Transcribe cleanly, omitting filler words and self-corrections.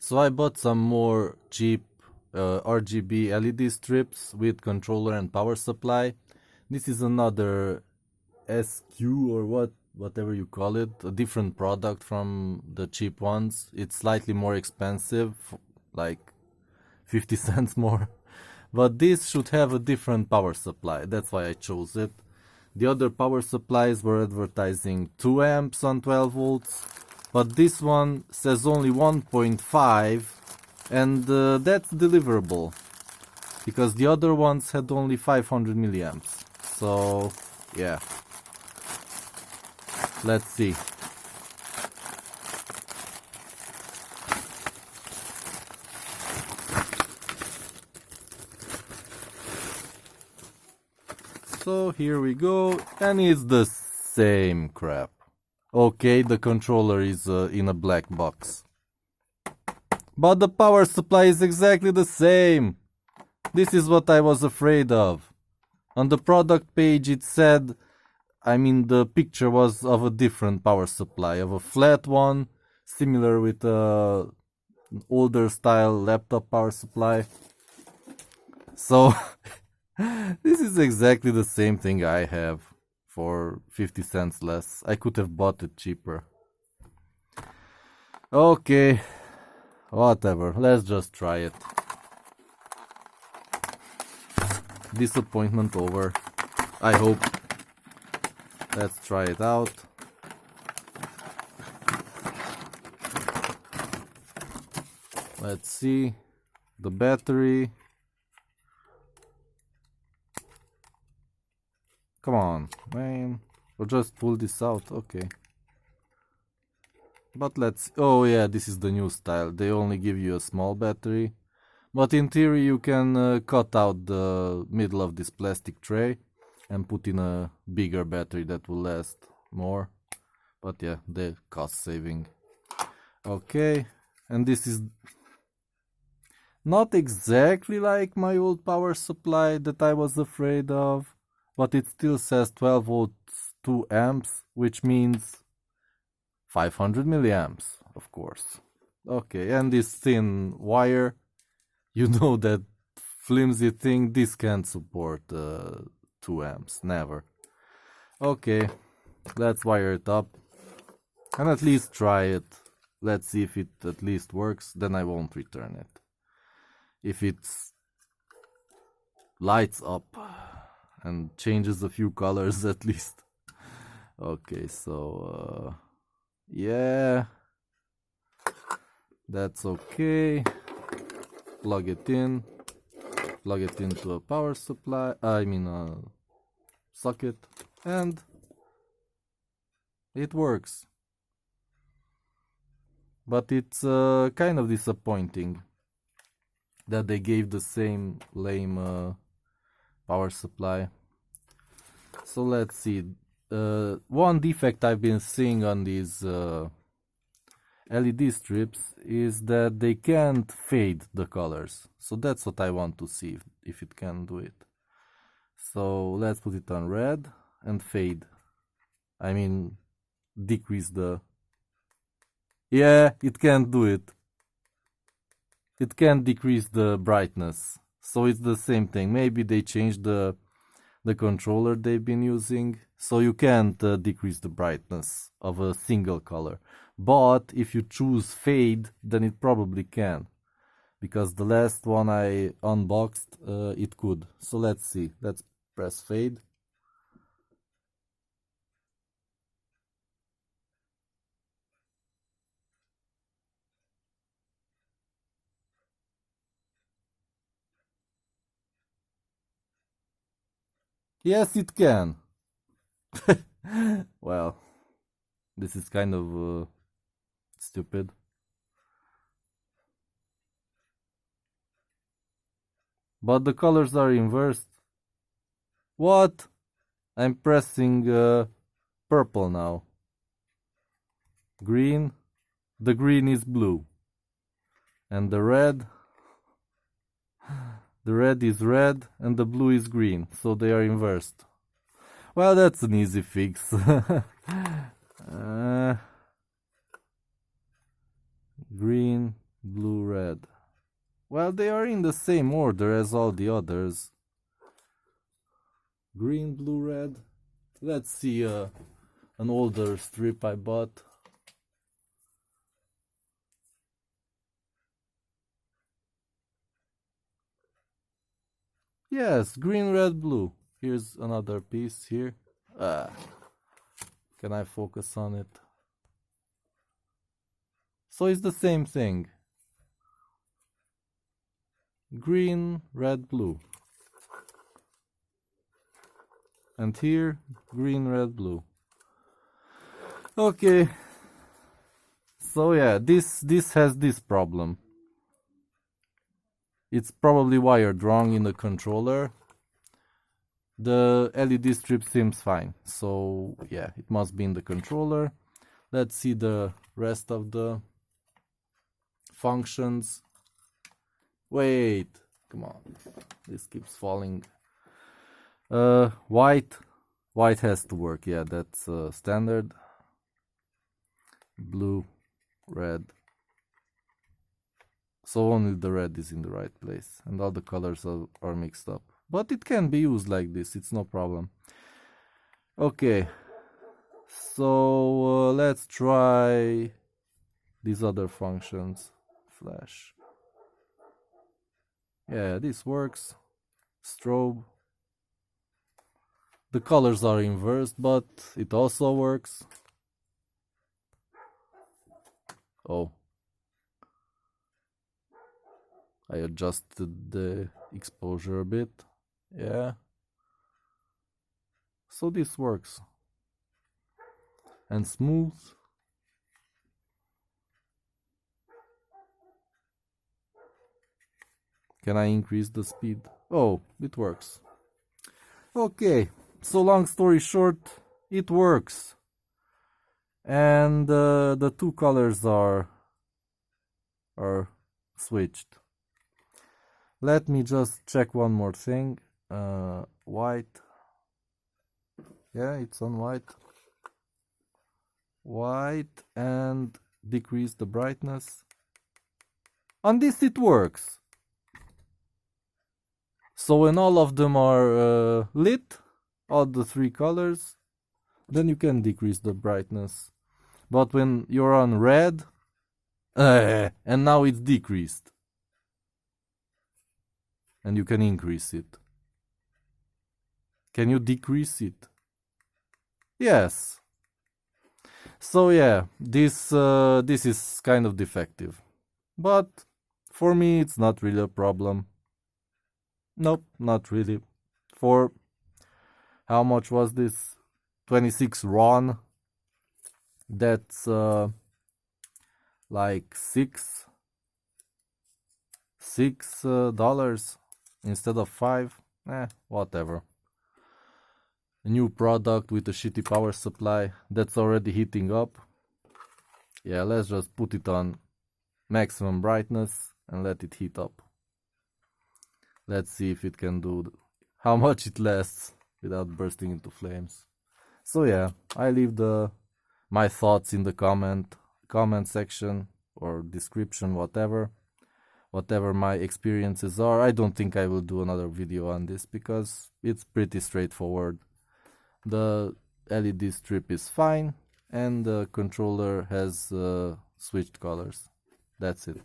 So I bought some more cheap RGB LED strips with controller and power supply. This is another SQ or whatever you call it, a different product from the cheap ones. It's slightly more expensive, like 50 cents more. But this should have a different power supply, that's why I chose it. The other power supplies were advertising 2 amps on 12 volts, but this one says only 1.5, and that's deliverable, because the other ones had only 500 milliamps. So, yeah. Let's see. So here we go, and it's the same crap. Okay, the controller is in a black box. But the power supply is exactly the same. This is what I was afraid of. On the product page it said, the picture was of a different power supply, of a flat one, similar with an older style laptop power supply. So, this is exactly the same thing I have for 50 cents less. I could have bought it cheaper. Okay, whatever, let's just try it. Disappointment over, I hope. Let's try it out. Let's see the battery. Come on, man. We'll just pull this out, okay. But let's... Oh yeah, this is the new style. They only give you a small battery. But in theory you can cut out the middle of this plastic tray and put in a bigger battery that will last more. But yeah, they're cost saving. Okay, and this is not exactly like my old power supply that I was afraid of, but it still says 12 volts 2 amps, which means 500 milliamps, of course. Okay, and this thin wire, you know that flimsy thing, this can't support 2 amps, never. Okay, let's wire it up and at least try it. Let's see if it at least works, then I won't return it. If it lights up and changes a few colors at least. Okay, so yeah, that's okay. Plug it in, plug it into a power supply, a socket, and it works. But it's kind of disappointing that they gave the same lame power supply. So let's see. One defect I've been seeing on these LED strips is that they can't fade the colors. So that's what I want to see, if it can do it. So let's put it on red and fade. Decrease the... Yeah, it can't do it. It can't decrease the brightness. So it's the same thing. Maybe they changed the controller they've been using, so you can't decrease the brightness of a single color. But if you choose fade, then it probably can, because the last one I unboxed, it could. So let's see. Let's press fade. Yes, it can. Well, this is kind of stupid. But the colors are inversed. What? I'm pressing purple now. Green. The green is blue. And the red is red and the blue is green. So they are inversed. Well, that's an easy fix. Green, blue, red. Well, they are in the same order as all the others. Green, blue, red. Let's see an older strip I bought. Yes, green, red, blue. Here's another piece here. Can I focus on it? So it's the same thing. Green, red, blue. And here, green, red, blue. Okay. So yeah, this has this problem. It's probably wired wrong in the controller. The LED strip seems fine. So yeah, it must be in the controller. Let's see the rest of the functions. Wait, come on. This keeps falling. White has to work. Yeah, that's standard. Blue, red. So only the red is in the right place and all the colors are mixed up. But it can be used like this, it's no problem. Okay, so let's try these other functions. Flash. Yeah, this works. Strobe. The colors are inversed, but it also works. Oh. I adjusted the exposure a bit. Yeah. So this works. And smooth. Can I increase the speed? Oh, it works. Okay, so long story short, it works. And the two colors are switched. Let me just check one more thing. White. Yeah, it's on white. White and decrease the brightness. On this it works. So when all of them are lit, all the three colors, then you can decrease the brightness. But when you're on red, and now it's decreased. And you can increase it. Can you decrease it? Yes. So yeah, this is kind of defective. But for me it's not really a problem. Nope, not really. For how much was this? 26 RON. That's like $6 instead of $5. Whatever. A new product with a shitty power supply that's already heating up. Yeah, let's just put it on maximum brightness and let it heat up. Let's see if it can do how much it lasts without bursting into flames. So yeah, I leave my thoughts in the comment section or description, whatever my experiences are. I don't think I will do another video on this because it's pretty straightforward. The LED strip is fine and the controller has switched colors. That's it.